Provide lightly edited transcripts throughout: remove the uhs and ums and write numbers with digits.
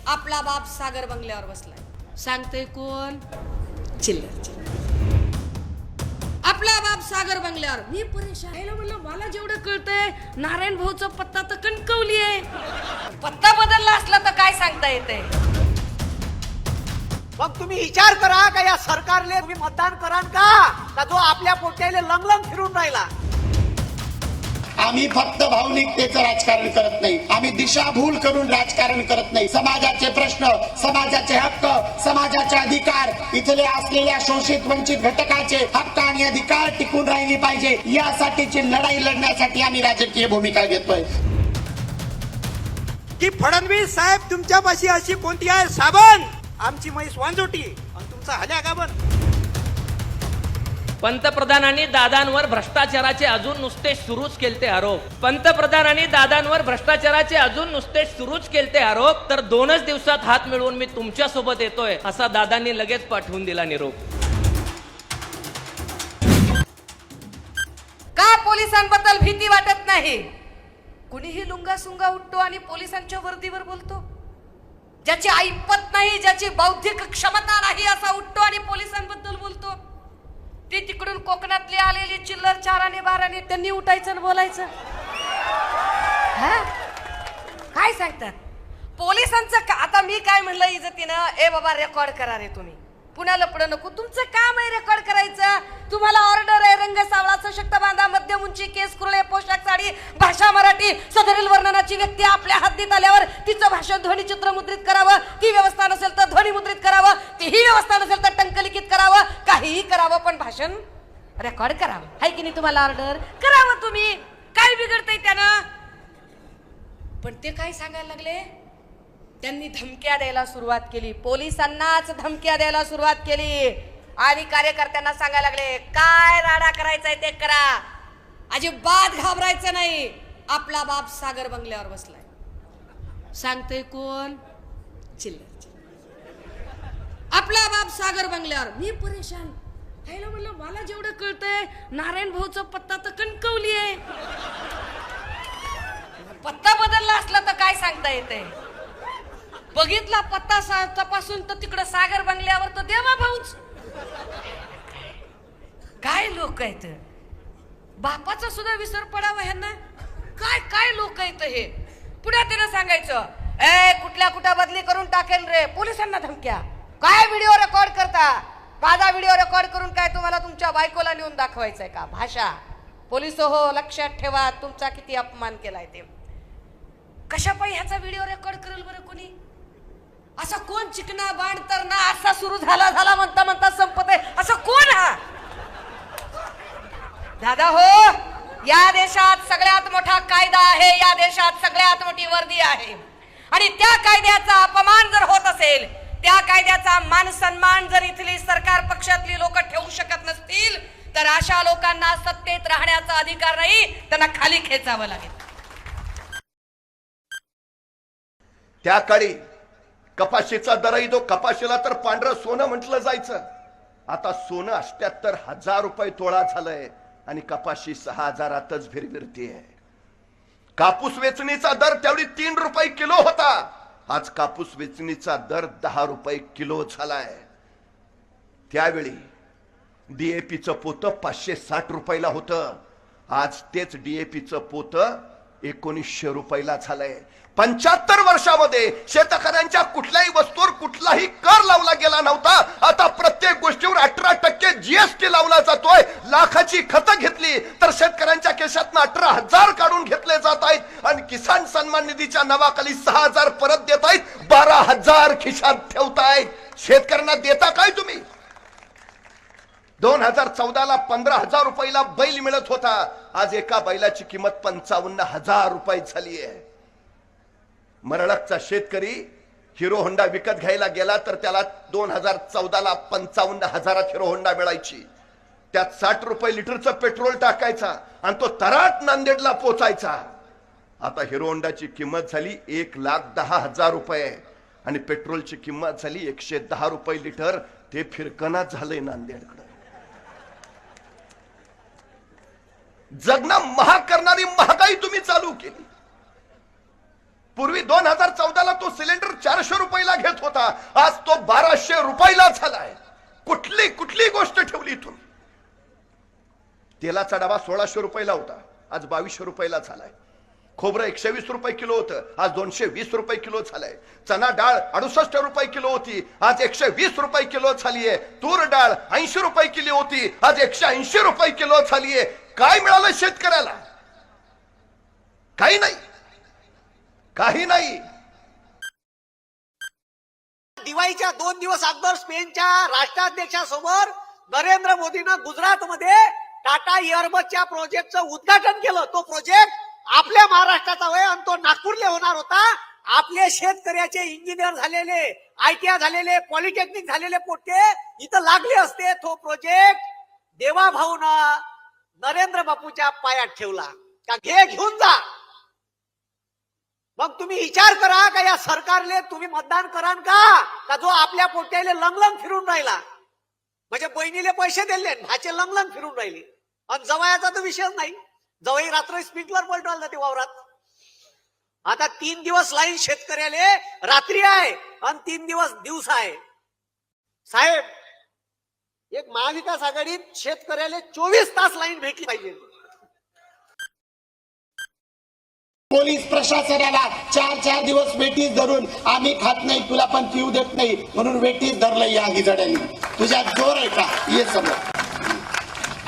आपला बाप सागर बंगल्यावर बसलाय. सांगते कोण? चिल्लर. आपला बाप सागर बंगल्यावर. मी परेशान आहे म्हणलं, मला जेवढं कळतंय नारायण भाऊचा पत्ता तर कणकवली आहे. पत्ता बदलला असला तर काय सांगता येते. मग तुम्ही विचार करा का या सरकारने तुम्ही मतदान कराल का जो आपल्या पोट्याला लंगलंग फिरून राहिला. आम्ही फक्त भावनिकतेचं राजकारण करत नाही, आम्ही दिशाभूल करून राजकारण करत नाही. समाजाचे प्रश्न, समाजाचे हक्क, समाजाचे अधिकार, इथले असलेल्या शोषित वंचित घटकाचे हक्क आणि अधिकार टिकून राहिली पाहिजे यासाठीची लढाई लढण्यासाठी आम्ही राजकीय भूमिका घेतोय. की फडणवीस साहेब तुमच्यापाशी अशी कोणती आहे साबण, आमची म्हैस वांजोटी आणि तुमचा हल्या गाबन. पंतप्रधानांनी दादांवर भ्रष्टाचाराचे अजून नुसते सुरूच केलते आरोप. पंतप्रधानांनी दादांवर भ्रष्टाचाराचे अजून नुसते सुरूच केलते आरोप. तर 2च दिवसात हात मिळवून मी तुमच्या सोबत येतोय असा दादांनी लगेच पाठवून दिला निरोप. का पोलिसांबद्दल भीती वाटत नाही? कुणीही लुंगा सुंगा उठतो आणि पोलिसांच्या वर्दीवर बोलतो. ज्याची ऐपत नाही, ज्याची बौद्धिक क्षमता नाही असा उठतो आणि पोलिसांबद्दल बोलतो. ती तिकडून कोकणातली आलेली चिल्लर 4 आणि 12 त्यांनी उठायचं आणि बोलायचं. काय सांगतात पोलिसांचं? आता मी काय म्हणलं इज्जतीनं, ए बाबा रेकॉर्ड करा रे तुम्ही, पुण्याला पुढे नको. तुमचं काम आहे रेकॉर्ड करायचं. तुम्हाला ऑर्डर आहे, रंग सावळा, सशक्त बांधा, मध्यम उंची, केस कुरळे, पोशाख साडी, भाषा मराठी, सदरील वर्णनाची व्यक्ती आपल्या हद्दीत आल्यावर तिचं भाषण ध्वनिचित्र मुद्रित करावं. ती व्यवस्था नसेल तर ध्वनी मुद्रित करावं. तीही व्यवस्था नसेल तर टंकलिखित करावं. काहीही करावं पण भाषण रेकॉर्ड करावं. आहे की नाही? तुम्हाला ऑर्डर करावं. तुम्ही काय बिघडतंय त्यानं? पण ते काय सांगायला लागले? त्यांनी धमक्या द्यायला सुरुवात केली. पोलिसांनाच धमक्या द्यायला सुरुवात केली आणि कार्यकर्त्यांना सांगायला लागले, काय राडा करायचाय ते करा, अजिबात घाबरायचं नाही. आपला बाप सागर बंगल्यावर बसलाय. सांगते कोण? चिल्लर. आपला बाप सागर बंगल्यावर. मी परेशान आहे म्हणलं, मला जेवढं कळतंय नारायण भाऊचा पत्ता तर कणकवली आहे. पत्ता बदलला असला तर काय सांगता येते. बघितला पत्ता तपासून तर तिकडं सागर बंगल्यावर तर देवा भाऊच. काय लोक आहेत. बापाचा सुद्धा विसर पडावा ह्यांना. काय काय लोक आहेत हे. पुढे त्यानं सांगायचं, ए कुठल्या बदली करून टाकेल रे. पोलिसांना धमक्या. काय व्हिडिओ रेकॉर्ड करता? माझा व्हिडिओ रेकॉर्ड करून काय तुम्हाला तुमच्या बायकोला नेऊन दाखवायचंय का? भाषा. पोलिस हो, लक्षात ठेवा तुमचा किती अपमान केलाय ते. कशा पायी ह्याचा व्हिडिओ रेकॉर्ड करेल बरं कोणी? असा कोण चिकना बाण तर ना असा सुरू झाला म्हणता म्हणता संपत आहे असं कोण? हा दादा हो, या देशात सगळ्यात मोठा कायदा आहे, या देशात सगळ्यात मोठी वर्दी आहे आणि त्या कायद्याचा अपमान जर होत असेल, त्या कायद्याचा मान सन्मान जर इथली सरकार पक्षातली लोक ठेवू शकत नसतील तर अशा लोकांना सत्तेत राहण्याचा अधिकार नाही, त्यांना खाली खेचावं लागेल. त्या काळी कपाशीचा दरही तो कपाशीला तर पांढरं सोनं म्हटलं जायचं. आता सोनं 78,000 रुपये तोळा झालंय आणि कपाशी 6,000तच भिरभिरतीये. कापूस वेचणीचा दर त्यावेळी 3 रुपये किलो होता. आज कापूस वेचणीचा दर 10 रुपये किलो झालाय. त्यावेळी डीएपीचं पोतं 560 रुपयाला होतं. आज तेच डीएपीचं पोतं 1900 रुपयाला झालंय. 75 वर्षामध्ये शेतकऱ्यांच्या कुठल्याही वस्तूवर कुठलाही कर लावला गेला नव्हता. आता प्रत्येक गोष्टीवर 18% जीएसटी लावला जातोय. लाखाची खतं घेतली तर शेतकऱ्यांच्या केशातनं 18,000 काढून घेतले जात आहेत आणि किसान सन्मान निधीच्या नावाखाली 6,000 परत देत आहेत. 12,000 खिशात ठेवतायत. शेतकऱ्यांना देता काय तुम्ही? 2014ला 15,000 रुपयाला बैल मिळत होता. आज एका बैलाची किंमत 55,000 रुपये झाली आहे. मरळकचा शेतकरी हिरो होंडा विकत घ्यायला गेला तर त्याला 2014ला 55,000 हिरो होंडा मिळायची. त्यात 60 रुपये लिटरचं पेट्रोल टाकायचा आणि तो तराट नांदेडला पोचायचा. आता हिरो होंडाची किंमत झाली 1,10,000 रुपये आणि पेट्रोलची किंमत झाली 110 रुपये लिटर. ते फिरकना झालंय नांदेडकडे. जगणं महाग करणारी महागाई तुम्ही चालू केली. पूर्वी 2014ला तो सिलेंडर 400 रुपयाला होता, आज तो 1200 रुपयाला झालाय. कुठली कुठली गोष्ट ठेवली तुम्ही? तेलाचा डबा 1600 रुपयाला होता, आज 2200 रुपयाला झालाय. खोबरं 120 रुपये किलो होतं, आज 220 रुपये किलो झालंय. चना डाळ 68 रुपये किलो होती, आज 120 रुपये किलो झालीये. तूर डाळ 80 रुपये किलो होती, आज 180 रुपये किलो झालीये. काय मिळालं शेतकऱ्याला? काही नाही, काही नाही. दिवाळीच्या 2 दिवस अगोदर स्पेनच्या राष्ट्राध्यक्षासमोर नरेंद्र मोदीनं गुजरातमध्ये टाटा एअरबसच्या प्रोजेक्टचं उद्घाटन केलं. तो प्रोजेक्ट आपल्या महाराष्ट्राचा होय आणि तो नागपूरला होणार होता. आपले शेतकऱ्याचे इंजिनियर झालेले, ITI झालेले, पॉलिटेक्निक झालेले पोट्टे इथं लागले असते. तो प्रोजेक्ट देवाभाऊनं नरेंद्र बापूच्या पायात ठेवला का घेऊन जा. मग तुम्ही विचार करा का या सरकारले तुम्ही मतदान कराल का जो आपल्या पोट्याले लंगलंग फिरून राहिला. म्हणजे बहिणीले पैसे दिले, भाचे लंगलंग फिरून राहिले. आणि जवयाचा तर विषयच नाही. जवळ रात्र स्प्रिंकलर पलटवायला जाते वावरात. आता 3 दिवस लाईन शेतकऱ्याले रात्री आहे आणि 3 दिवस दिवस आहे. साहेब, एक महाविकास आघाडीत शेतकऱ्याला 24 तास लाईन भेटली पाहिजे. पोलीस प्रशासनाला 4 दिवस वेटीस धरून आम्ही खात नाही, तुला पण पिऊ देत नाही म्हणून वेटीस धरलं या गिजड्यांनी. तुझ्यात जोर आहे का हे समज.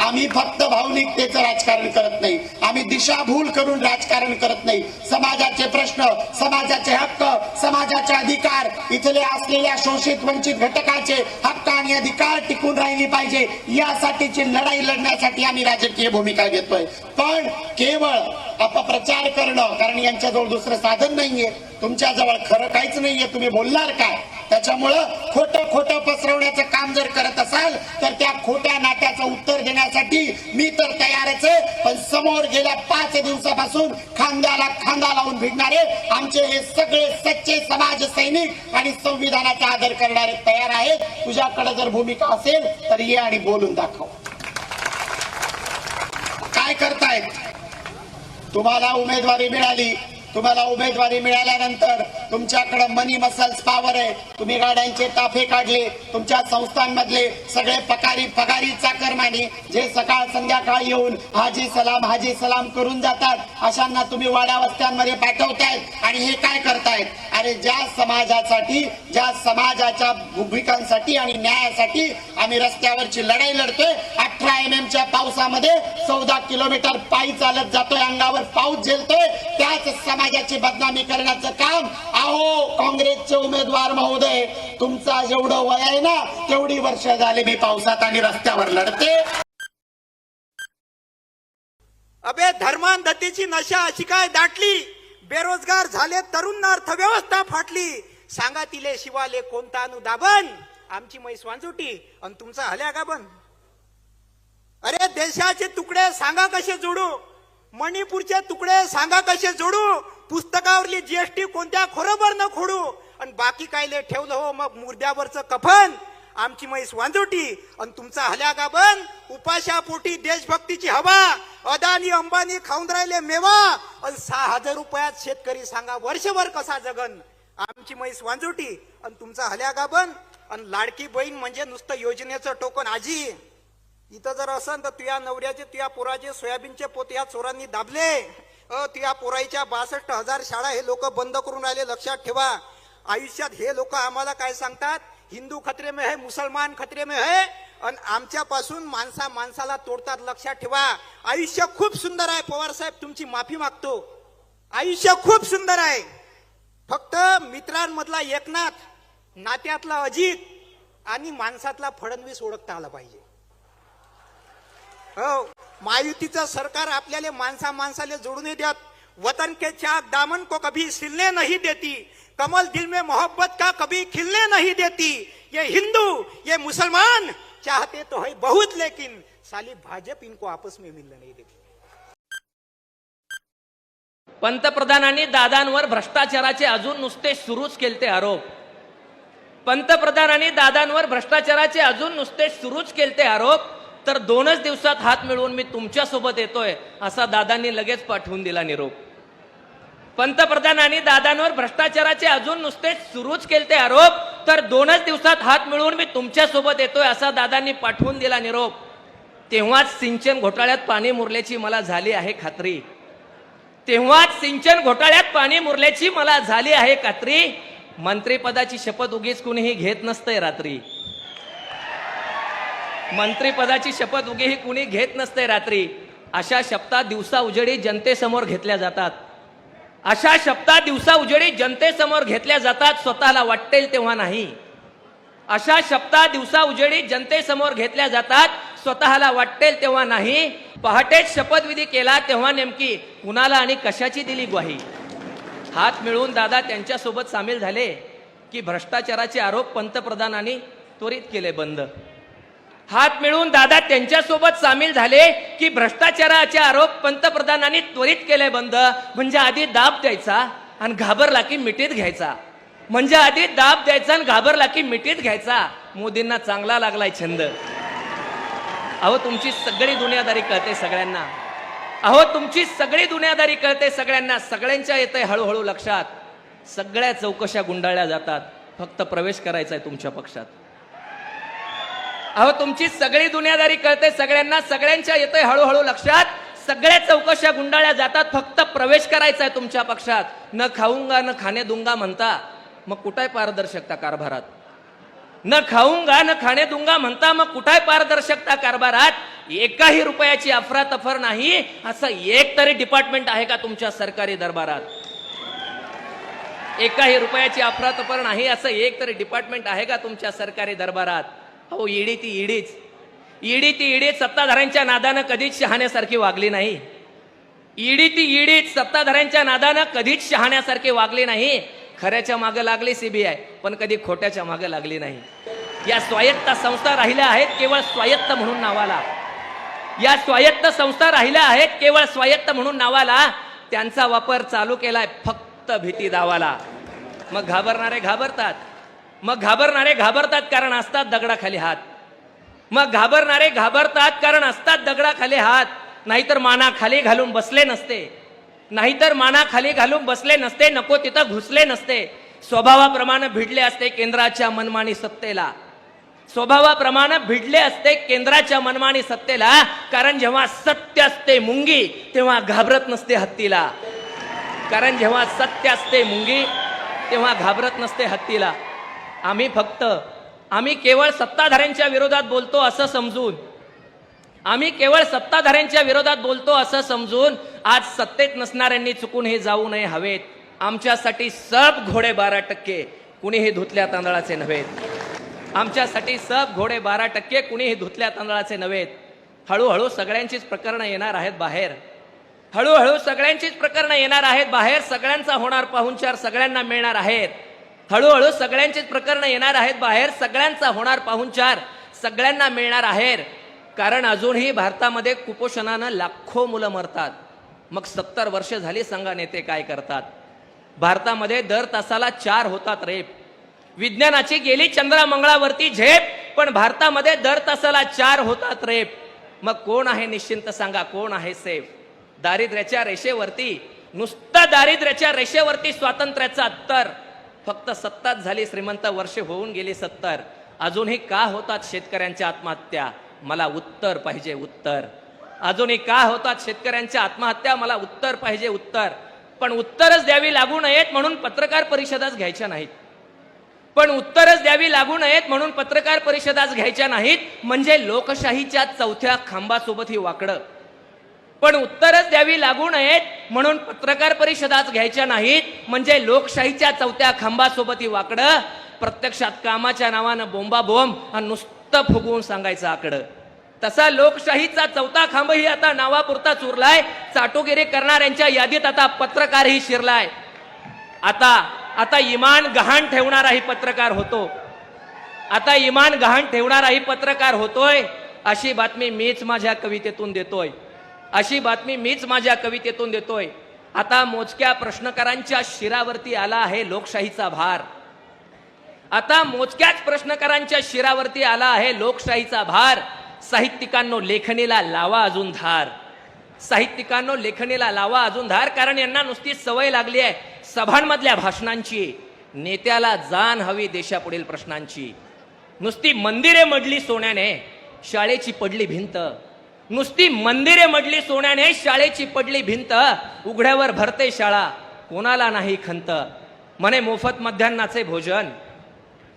आम्ही फक्त भावनिकतेचं राजकारण करत नाही, आम्ही दिशाभूल करून राजकारण करत नाही. समाजाचे प्रश्न, समाजाचे हक्क, समाजाचे अधिकार, इथले असलेल्या शोषित वंचित घटकाचे हक्क आणि अधिकार टिकून राहिली पाहिजे यासाठीची लढाई लढण्यासाठी आम्ही राजकीय भूमिका घेतोय. पण केवळ अपप्रचार करणं, कारण यांच्याजवळ दुसरं साधन नाहीये, तुमच्याजवळ खरं काहीच नाहीये, तुम्ही बोलणार काय? त्याच्यामुळं खोटं खोटं पसरवण्याचं काम जर करत असाल तर त्या खोट्या नाट्याचं उत्तर देण्यासाठी मी तर तयारच आहे. पण समोर गेल्या 5 दिवसापासून खांद्याला खांदा लावून भिडणारे आमचे हे सगळे सच्चे समाज सैनिक आणि संविधानाचा आदर करणारे तयार आहेत. तुझ्याकडे जर भूमिका असेल तर ये आणि बोलून दाखव. काय करतायत? तुम्हाला उमेदवारी मिळाली, तुम्हाला उमेदवारी मिळाल्यानंतर तुमच्याकडे मनी मसल्स पॉवर आहे. तुम्ही गाड्यांचे ताफे काढले, तुमच्या संस्थांमधले सगळे पगारी चाकरमानी जे सकाळ संध्याकाळ येऊन हाजी सलाम करून जातात, अशांना तुम्ही वाड्या वस्त्यांमध्ये पाठवतायत. आणि हे काय करतायत? अरे ज्या समाजासाठी, ज्या समाजाच्या भूमिकांसाठी आणि न्यायासाठी आम्ही रस्त्यावरची लढाई लढतोय, 18 MM पावसामध्ये 14 किलोमीटर पायी चालत जातोय, अंगावर पाऊस झेलतोय, त्याच समाजाची बदनामी करण्याचं काम. अहो काँग्रेसचे उमेदवार महोदय, तुमचा जेवढं वय आहे ना तेवढी वर्ष झाली मी पावसात आणि रस्त्यावर लढते. अबे धर्मांधतेची नशा अशी काय दाटली, बेरोजगार झाले तरुण, अर्थव्यवस्था फाटली. सांगा तिले शिवाले कोणता अनुदाबन, आमची म्हैस वांजोटी आणि तुमचा हल्या गाबन. अरे देशाचे तुकडे सांगा कसे जोडू, मणिपूरचे तुकडे सांगा कसे जोडू, पुस्तकावरली GST कोणत्या खोरोबर न खोडू, आणि बाकी कायले ठेवलं हो मग मुर्द्यावरचं कफन. आमची म्हैस वांजोटी आणि तुमचा हल्या गाबन. उपाशापोटी देशभक्तीची हवा, अदानी अंबानी खाऊन राहिले मेवा, आणि 6,000 रुपयात शेतकरी सांगा वर्षभर कसा जगन. आमची म्हैस वांजोटी आणि तुमचा हल्या गाबन. आणि लाडकी बहीण म्हणजे नुसतं योजनेचं टोकन. आजी इथं जर असन तर तुझ्या नवऱ्याचे, तुझ्या पोराचे सोयाबीनचे पोते या चोरांनी दाबले. तुझ्या पोराईच्या 62,000 शाळा हे लोक बंद करून राहिले. लक्षात ठेवा, आयुष्यात हे लोक आम्हाला काय सांगतात, हिंदू खतरे में है, मुसलमान खतरे में है, आणि आमच्यापासून माणसाला तोडतात. लक्षात ठेवा, आयुष्य खूप सुंदर आहे. पवार साहेब तुमची माफी मागतो, आयुष्य खूप सुंदर आहे. फक्त मित्रांमधला एकनाथ, नात्यातला अजित आणि माणसातला फडणवीस ओळखता आला पाहिजे. हो, महायुतीचं सरकार आपल्याला माणसाला जोडून देत. वतन के चाक दामन को कभी सिलने नहीं देती, कमल दिल में मोहब्बत का कभी खिलने नहीं देती. ये हिंदू ये मुसलमान चाहते तो है बहुत, लेकिन साली भाजप इनको आपस में मिलने नहीं देती. पंतप्रधानांनी दादांवर भ्रष्टाचाराचे अजून नुसते सुरूच केलते आरोप. पंतप्रधानांनी दादांवर भ्रष्टाचाराचे अजून नुसते सुरूच केलते आरोप. तर 2च दिवसात हात मिळवून मी तुमच्या सोबत येतोय असा दादांनी लगेच पाठवून दिला निरोप. पंतप्रधानांनी दादांवर भ्रष्टाचाराचे अजून नुसते सुरूच केलते आरोप तर 2च दिवसात हात मिळवून मी तुमच्या सोबत येतोय असा दादांनी पाठवून दिला निरोप. तेव्हाच सिंचन घोटाळ्यात पाणी मुरल्याची मला झाली आहे खात्री. तेव्हाच सिंचन घोटाळ्यात पाणी मुरल्याची मला झाली आहे खात्री. मंत्रिपदाची शपथ उगीच कुणीही घेत नसतंय रात्री. मंत्रिपदाची शपथ उगीही कुणी घेत नसते रात्री. अशा शपथा दिवसा उजेडी जनतेसमोर घेतल्या जातात. अशा शपथा दिवसा उजेडी जनतेसमोर घेतल्या जातात, स्वतःला वाटेल तेव्हा नाही. अशा शपथा दिवसा उजेडी जनतेसमोर घेतल्या जातात, स्वतःला वाटेल तेव्हा नाही. पहाटेच शपथविधी केला तेव्हा नेमकी कुणाला आणि कशाची दिली ग्वाही. हात मिळवून दादा त्यांच्यासोबत सामील झाले की भ्रष्टाचाराचे आरोप पंतप्रधानांनी त्वरित केले बंद. हात मिळवून दादा त्यांच्यासोबत सामील झाले की भ्रष्टाचाराचे आरोप पंतप्रधानांनी त्वरित केले बंद. म्हणजे आधी दाब द्यायचा आणि घाबरला की मिठीत घ्यायचा. म्हणजे आधी दाब द्यायचा आणि घाबरला की मिठीत घ्यायचा. मोदींना चांगला लागलाय छंद. अहो तुमची सगळी दुनियादारी कळते सगळ्यांना. अहो तुमची सगळी दुनियादारी कळते सगळ्यांना. सगळ्यांच्या येतंय हळूहळू लक्षात. सगळ्या चौकशा गुंडाळल्या जातात, फक्त प्रवेश करायचा आहे तुमच्या पक्षात. अहो तुमची सगळी दुनियादारी कळते सगळ्यांना. सगळ्यांच्या येतंय हळूहळू लक्षात. सगळ्या चौकशा गुंडाळल्या जातात, फक्त प्रवेश करायचा आहे तुमच्या पक्षात. न खाऊंगा न खाणे दूंगा म्हणता, मग कुठे पारदर्शकता कारभारात. न खाऊंगा न खाणे दूंगा म्हणता, मग कुठे पारदर्शकता कारभारात. एकाही रुपयाची अफरातफर नाही असं एक तरी डिपार्टमेंट आहे का तुमच्या सरकारी दरबारात. एकाही रुपयाची अफरातफर नाही असं एक तरी डिपार्टमेंट आहे का तुमच्या सरकारी दरबारात. अहो ईडी ती ईडीच सत्ताधाऱ्यांच्या नादानं कधीच शहाण्यासारखी वागली नाही. ईडी ती ईडीच सत्ताधाऱ्यांच्या नादानं कधीच शहाण्यासारखी वागली नाही. खऱ्याच्या मागे लागली सीबीआय, पण कधी खोट्याच्या मागे लागली नाही. या स्वायत्त संस्था राहिल्या आहेत केवळ स्वायत्त म्हणून नावाला. या स्वायत्त संस्था राहिल्या आहेत केवळ स्वायत्त म्हणून नावाला. त्यांचा वापर चालू केलाय फक्त भीती दावाला. मग घाबरणारे घाबरतात कारण असतात दगडाखाली हात. मग घाबरणारे घाबरतात कारण असतात दगडाखाली हात. नाहीतर माना खाली घालून बसले नसते. नको तिथं घुसले नसते. स्वभावाप्रमाणे भिडले असते केंद्राच्या मनमानी सत्तेला. कारण जेव्हा सत्य असते मुंगी तेव्हा घाबरत नसते हत्तीला. आम्ही केवळ सत्ताधाऱ्यांच्या विरोधात बोलतो असं समजून आज सत्तेत नसणाऱ्यांनी चुकून हे जाऊ नये हवेत. आमच्यासाठी सब घोडे 12% कुणीही धुतल्या तांदळाचे नव्हेत. हळूहळू सगळ्यांचीच प्रकरणं येणार आहेत बाहेर. सगळ्यांचा होणार पाहुणचार सगळ्यांना मिळणार आहेत. कारण अजूनही भारतामध्ये कुपोषणानं लाखो मुलं मरतात. मग 70 वर्ष झाली सांगा नेते काय करतात. भारतामध्ये दर तासाला 4 होतात रेप. विज्ञानाची गेली चंद्रा मंगळावरती झेप, पण भारतामध्ये दर तासाला 4 होतात रेप. मग कोण आहे निश्चिंत सांगा, कोण आहे सेफ. दारिद्र्याच्या रेषेवरती स्वातंत्र्याचा अत्तर. फक्त 70 झाली श्रीमंत वर्ष होऊन गेली 70. अजूनही का होतात शेतकऱ्यांच्या आत्महत्या, मला उत्तर पाहिजे उत्तर. अजूनही का होतात शेतकऱ्यांच्या आत्महत्या, मला उत्तर पाहिजे उत्तर. पण उत्तरच द्यावी लागू नयेत म्हणून पत्रकार परिषदाच घ्यायच्या नाहीत. म्हणजे लोकशाहीच्या चौथ्या खांबासोबत ही वाकडं. पण उत्तरच द्यावी लागू नयेत म्हणून पत्रकार परिषदाच घ्यायच्या नाहीत. म्हणजे लोकशाहीच्या चौथ्या खांबासोबत ही वाकडं. प्रत्यक्षात कामाच्या नावानं बोंबाबोंब आणि नुसतं फुगवून सांगायचं आकडं. तसा लोकशाहीचा चौथा खांबही आता नावापुरता चुरलाय. चाटोगिरी करणाऱ्यांच्या यादीत आता पत्रकारही शिरलाय. आता इमान गहाण ठेवणाराही पत्रकार होतोय. अशी बातमी मीच माझ्या कवितेतून देतोय. आता मोजक्या प्रश्नकारांच्या शिरावरती आला आहे लोकशाहीचा भार. साहित्यिकांनो लेखणीला लावा अजून धार. कारण यांना नुसती सवय लागली आहे सभांमधल्या भाषणांची, नेत्याला जाण हवी देशापुढील प्रश्नांची. नुसती मंदिरे मडली सोन्याने, शाळेची पडली भिंत. नुसती मंदिरे मडली सोन्याने, शाळेची पडली भिंत. उघड्यावर भरते शाळा, कोणाला नाही खंत. म्हणे मोफत मध्यान्नाचे भोजन,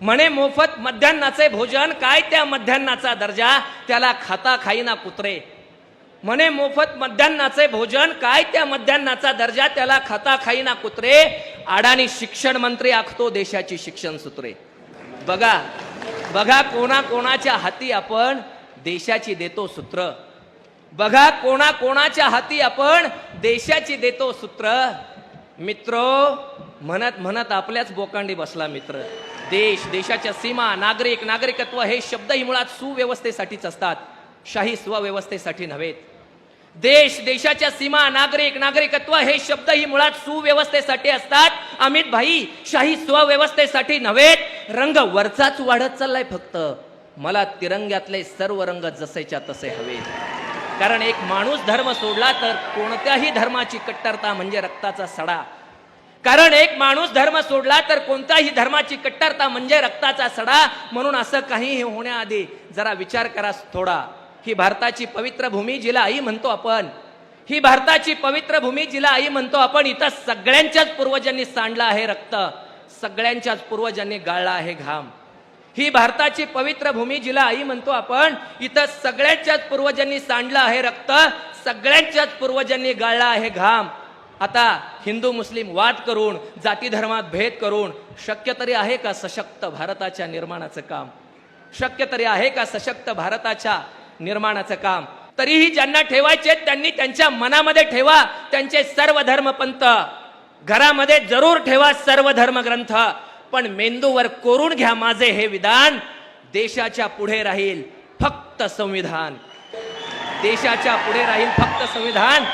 म्हणे मोफत मध्यान्नाचे भोजन. काय त्या मध्यान्नाचा दर्जा, त्याला खाता खाईना कुत्रे. म्हणे मोफत मध्यान्नाचे भोजन, काय त्या मध्यान्नाचा दर्जा, त्याला खाता खाईना कुत्रे. अडाणी शिक्षण मंत्री आखतो देशाची शिक्षण सूत्रे. बघा बघा कोणाच्या हाती आपण देशाची देतो सूत्र. बघा कोणाच्या हाती आपण देशाची देतो सूत्र. मित्र म्हणत म्हणत आपल्याच बोकांडी बसला मित्र. देशाच्या सीमा, नागरिकत्व हे शब्दही मुळात सुव्यवस्थेसाठीच असतात, शाही स्वव्यवस्थेसाठी नव्हेत. देशाच्या सीमा, नागरिकत्व हे शब्दही मुळात सुव्यवस्थेसाठी असतात, अमित भाई, शाही स्वव्यवस्थेसाठी नव्हेत. रंग वरचाच वाढत चाललाय फक्त. मला तिरंग्यातले सर्व रंग जसेच्या तसे हवे. कारण एक माणूस धर्म सोडला तर कोणत्याही धर्माची कट्टरता म्हणजे रक्ताचा सडा. कारण एक माणूस धर्म सोडला तर कोणत्याही धर्माची कट्टरता म्हणजे रक्ताचा सडा. म्हणून असं काही होण्याआधी जरा विचार करा थोडा. ही भारताची पवित्र भूमी जिला आई म्हणतो आपण, ही भारताची पवित्र भूमी जिला आई म्हणतो आपण. इथं सगळ्यांच्याच पूर्वजांनी सांडलं आहे रक्त, सगळ्यांच्याच पूर्वजांनी गाळला आहे घाम. ही भारताची पवित्र भूमी जिला आई म्हणतो आपण. इथं सगळ्यांच्याच पूर्वजांनी सांडलं आहे रक्त, सगळ्यांच्याच पूर्वजांनी गाळला आहे घाम. आता हिंदू मुस्लिम वाद करून, जाती धर्मात भेद करून शक्य तरी आहे का सशक्त भारताच्या निर्माणाचं काम? शक्य तरी आहे का सशक्त भारताच्या निर्माणाचं काम? तरीही ज्यांना ठेवायचे त्यांनी त्यांच्या मनामध्ये ठेवा त्यांचे सर्व धर्म पंथ. घरामध्ये जरूर ठेवा सर्व धर्म ग्रंथ, पण मेंदूवर कोरून घ्या माझे हे विधान. देशाच्या पुढे राहील फक्त संविधान. देशाच्या पुढे राहील फक्त संविधान.